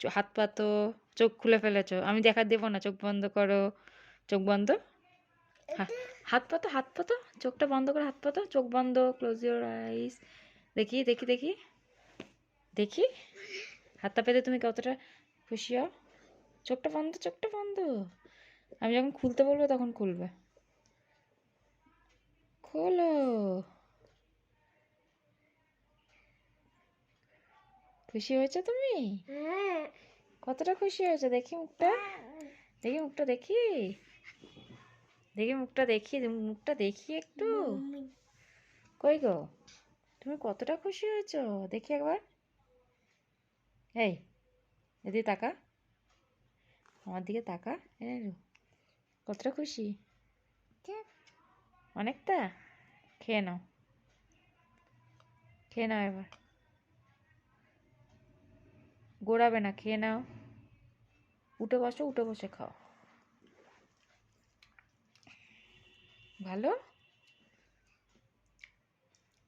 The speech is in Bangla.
হাত পাতো, চোখ খুলে ফেলেছো, আমি দেখা দেবো না, চোখ বন্ধ করো, চোখ বন্ধ। হাত পাতো, হাত পাতো, চোখটা বন্ধ করে হাত পাতো, চোখ বন্ধ, ক্লোজ ইউর আইস। দেখি দেখি দেখি দেখি, হাতটা পেতে তুমি কতটা খুশি হও। চোখটা বন্ধ, চোখটা বন্ধ, আমি যখন খুলতে বলবো তখন খুলবে। খোলো। খুশি হয়েছো তুমি? কতটা খুশি হয়েছো? দেখি মুখটা, দেখি মুখটা, দেখি দেখি মুখটা, দেখি মুখটা, দেখি একটু। কই গো, তুমি কতটা খুশি হয়েছো দেখি একবার। এই, এদিকে তাকা, আমার দিকে তাকা। এই রে, কতটা খুশি? অনেকটা। খেয়ে নাও, খেয়ে নাও এবার, গোড়াবে না, খেয়ে নাও। উঠে বসো, উঠে বসে খাও। ভালো।